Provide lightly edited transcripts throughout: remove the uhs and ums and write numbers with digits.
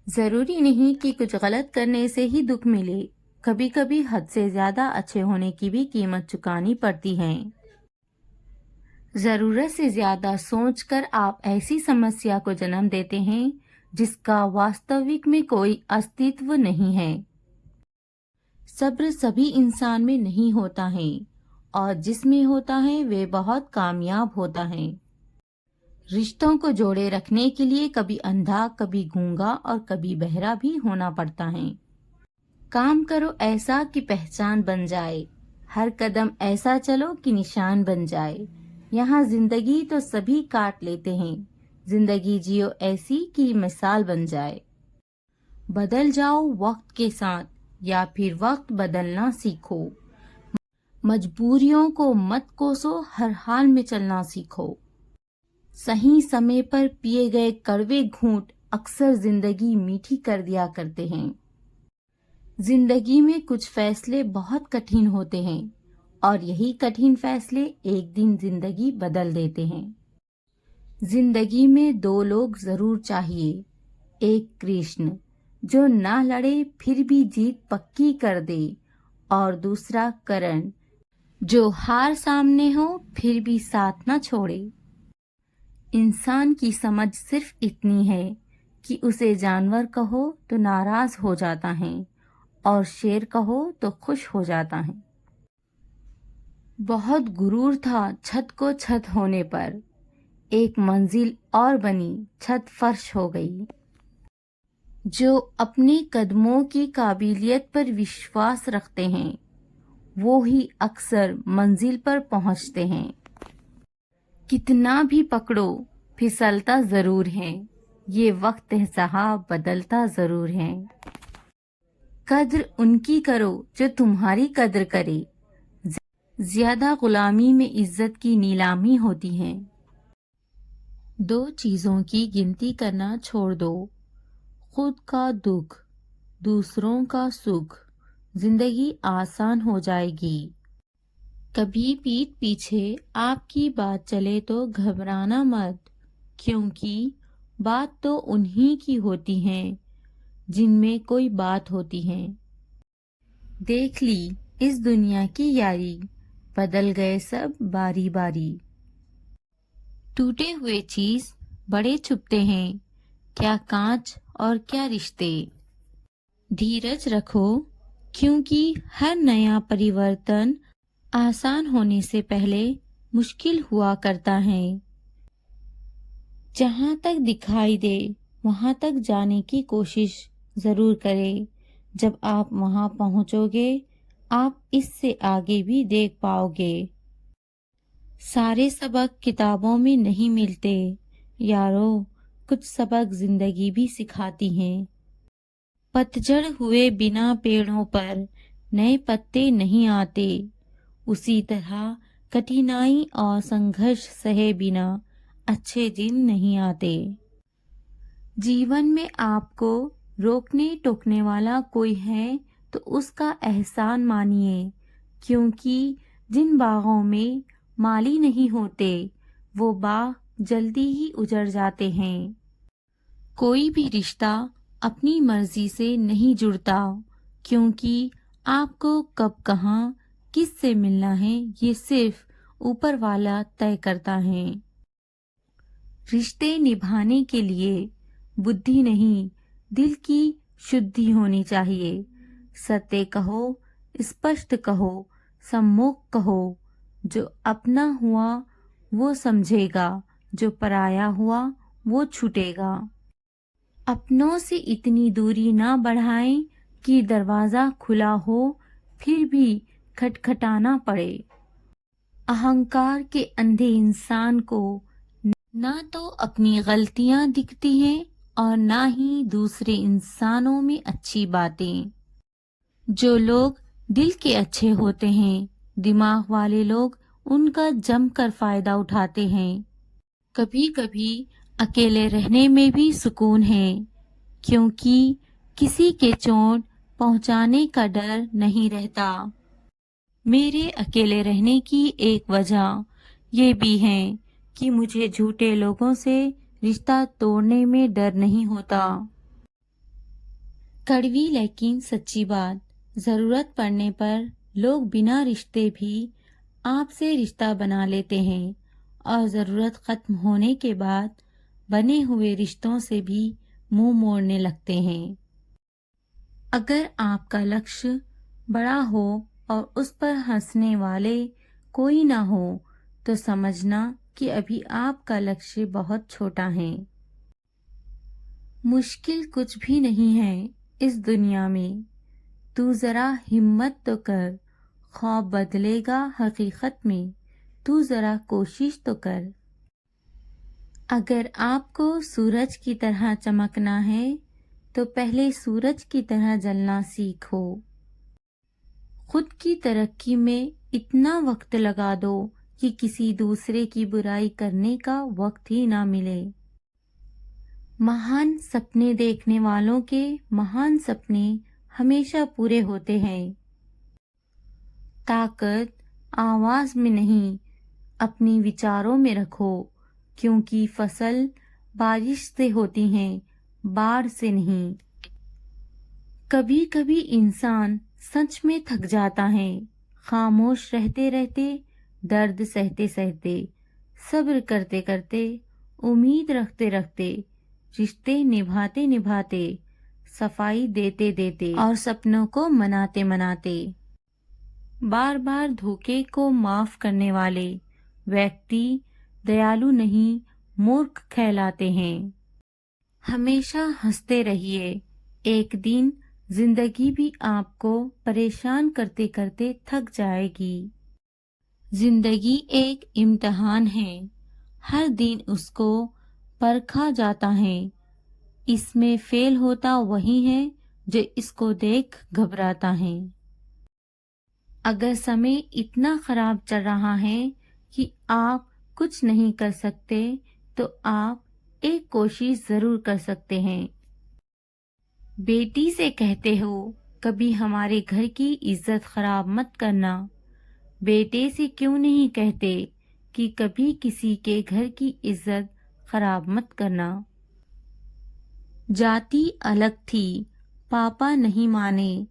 जरूरी नहीं कि कुछ गलत करने से ही दुख मिले। कभी कभी हद से ज्यादा अच्छे होने की भी कीमत चुकानी पड़ती है। जरूरत से ज्यादा सोचकर आप ऐसी समस्या को जन्म देते हैं जिसका वास्तविक में कोई अस्तित्व नहीं है। सब्र सभी इंसान में नहीं होता है, और जिसमें होता है वे बहुत कामयाब होता है। रिश्तों को जोड़े रखने के लिए कभी अंधा, कभी गूंगा और कभी बहरा भी होना पड़ता है। काम करो ऐसा कि पहचान बन जाए, हर कदम ऐसा चलो कि निशान बन जाए। यहाँ जिंदगी तो सभी काट लेते हैं, जिंदगी जियो ऐसी कि मिसाल बन जाए। बदल जाओ वक्त के साथ, या फिर वक्त बदलना सीखो। मजबूरियों को मत कोसो, हर हाल में चलना सीखो। सही समय पर पिए गए कड़वे घूंट अक्सर जिंदगी मीठी कर दिया करते हैं। जिंदगी में कुछ फैसले बहुत कठिन होते हैं, और यही कठिन फैसले एक दिन जिंदगी बदल देते हैं। जिंदगी में दो लोग जरूर चाहिए, एक कृष्ण जो ना लड़े फिर भी जीत पक्की कर दे, और दूसरा करण जो हार सामने हो फिर भी साथ न छोड़े। इंसान की समझ सिर्फ इतनी है कि उसे जानवर कहो तो नाराज हो जाता है, और शेर कहो तो खुश हो जाता है। बहुत गुरूर था छत को छत होने पर, एक मंजिल और बनी छत फर्श हो गई। जो अपने कदमों की काबिलियत पर विश्वास रखते हैं वो ही अक्सर मंजिल पर पहुंचते हैं। कितना भी पकड़ो फिसलता जरूर है, ये वक्त है साहब बदलता जरूर है। कद्र उनकी करो जो तुम्हारी कद्र करे, ज्यादा गुलामी में इज्जत की नीलामी होती है। दो चीजों की गिनती करना छोड़ दो, खुद का दुख, दूसरों का सुख, जिंदगी आसान हो जाएगी। कभी पीठ पीछे आपकी बात चले तो घबराना मत, क्योंकि बात तो उन्हीं की होती है जिनमें कोई बात होती है। देख ली इस दुनिया की यारी, बदल गए सब बारी बारी। टूटे हुए चीज बड़े छुपते हैं, क्या कांच और क्या रिश्ते। धीरज रखो, क्योंकि हर नया परिवर्तन आसान होने से पहले मुश्किल हुआ करता है। जहां तक दिखाई दे वहां तक जाने की कोशिश जरूर करें। जब आप वहां पहुंचोगे आप इससे आगे भी देख पाओगे। सारे सबक किताबों में नहीं मिलते यारो, कुछ सबक जिंदगी भी सिखाती है। पतझड़ हुए बिना पेड़ों पर नए पत्ते नहीं आते, उसी तरह कठिनाई और संघर्ष सहे बिना अच्छे दिन नहीं आते। जीवन में आपको रोकने टोकने वाला कोई है तो उसका एहसान मानिए, क्योंकि जिन बागों में माली नहीं होते वो बाग जल्दी ही उजड़ जाते हैं। कोई भी रिश्ता अपनी मर्जी से नहीं जुड़ता, क्योंकि आपको कब कहाँ किससे मिलना है ये सिर्फ ऊपर वाला तय करता है। रिश्ते निभाने के लिए बुद्धि नहीं दिल की शुद्धि होनी चाहिए। सत्य कहो, स्पष्ट कहो, सम्मुख कहो। जो अपना हुआ वो समझेगा, जो पराया हुआ वो छूटेगा। अपनों से इतनी दूरी ना बढ़ाएं कि दरवाजा खुला हो फिर भी खटखटाना पड़े। अहंकार के अंधे इंसान को ना तो अपनी गलतियां दिखती हैं और ना ही दूसरे इंसानों में अच्छी बातें। जो लोग दिल के अच्छे होते हैं, दिमाग वाले लोग उनका जमकर फायदा उठाते हैं। कभी कभी अकेले रहने में भी सुकून है, क्योंकि किसी के चोट पहुंचाने का डर नहीं रहता। मेरे अकेले रहने की एक वजह ये भी है कि मुझे झूठे लोगों से रिश्ता तोड़ने में डर नहीं होता। कड़वी लेकिन सच्ची बात, जरूरत पड़ने पर लोग बिना रिश्ते भी आपसे रिश्ता बना लेते हैं और जरूरत खत्म होने के बाद बने हुए रिश्तों से भी मुंह मोड़ने लगते हैं। अगर आपका लक्ष्य बड़ा हो और उस पर हंसने वाले कोई ना हो तो समझना कि अभी आपका लक्ष्य बहुत छोटा है। मुश्किल कुछ भी नहीं है इस दुनिया में, तू जरा हिम्मत तो कर, ख्वाब बदलेगा हकीकत में, तू जरा कोशिश तो कर। अगर आपको सूरज की तरह चमकना है तो पहले सूरज की तरह जलना सीखो। खुद की तरक्की में इतना वक्त लगा दो कि किसी दूसरे की बुराई करने का वक्त ही ना मिले। महान सपने देखने वालों के महान सपने हमेशा पूरे होते हैं। ताकत आवाज में नहीं, अपने विचारों में रखो, क्योंकि फसल बारिश से होती है, बाढ़ से नहीं। कभी कभी इंसान सच में थक जाता है, खामोश रहते रहते, दर्द सहते सहते, सब्र करते करते, उम्मीद रखते रखते, रिश्ते निभाते निभाते, सफाई देते देते और सपनों को मनाते मनाते। बार बार धोखे को माफ करने वाले व्यक्ति दयालु नहीं, मूर्ख कहलाते हैं। हमेशा हंसते रहिए, एक दिन जिंदगी भी आपको परेशान करते करते थक जाएगी। जिंदगी एक इम्तिहान है, हर दिन उसको परखा जाता है। इसमें फेल होता वही है जो इसको देख घबराता है। अगर समय इतना खराब चल रहा है कि आप कुछ नहीं कर सकते तो आप एक कोशिश जरूर कर सकते हैं। बेटी से कहते हो कभी हमारे घर की इज्जत खराब मत करना। बेटे से क्यों नहीं कहते कि कभी किसी के घर की इज्जत खराब मत करना। जाति अलग थी, पापा नहीं माने,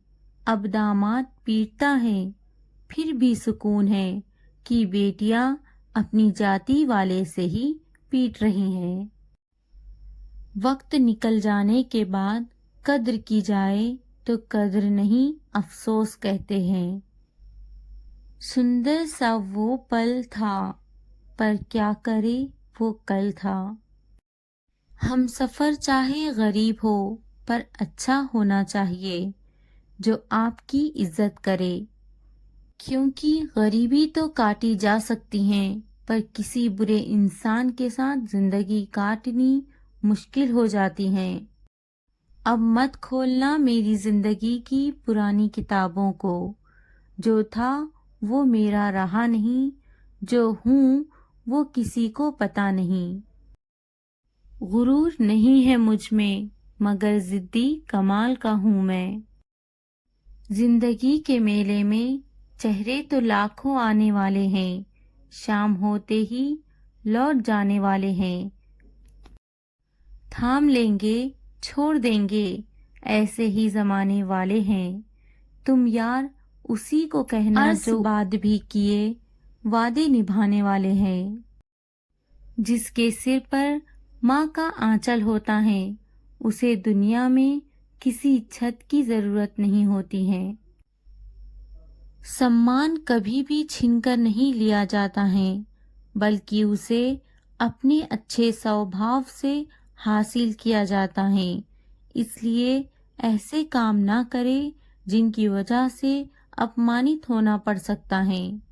अब दामाद पीटता है, फिर भी सुकून है कि बेटियां अपनी जाति वाले से ही पीट रही हैं। वक्त निकल जाने के बाद कद्र की जाए तो कद्र नहीं अफसोस कहते हैं। सुंदर सा वो पल था, पर क्या करे वो कल था। हम सफर चाहे गरीब हो पर अच्छा होना चाहिए, जो आपकी इज्जत करे। क्योंकि गरीबी तो काटी जा सकती है, पर किसी बुरे इंसान के साथ जिंदगी काटनी मुश्किल हो जाती है। अब मत खोलना मेरी जिंदगी की पुरानी किताबों को, जो था वो मेरा रहा नहीं, जो हूँ वो किसी को पता नहीं। गुरूर नहीं है मुझ में, मगर जिद्दी कमाल का हूँ मैं। जिंदगी के मेले में चेहरे तो लाखों आने वाले हैं, शाम होते ही लौट जाने वाले हैं। थाम लेंगे छोड़ देंगे, ऐसे ही जमाने वाले हैं। तुम यार उसी को कहना जो बाद भी किए वादे निभाने वाले हैं। जिसके सिर पर माँ का आंचल होता है, उसे दुनिया में किसी छत की जरूरत नहीं होती है। सम्मान कभी भी छीनकर नहीं लिया जाता है, बल्कि उसे अपने अच्छे स्वभाव से हासिल किया जाता है। इसलिए ऐसे काम ना करे जिनकी वजह से अपमानित होना पड़ सकता है।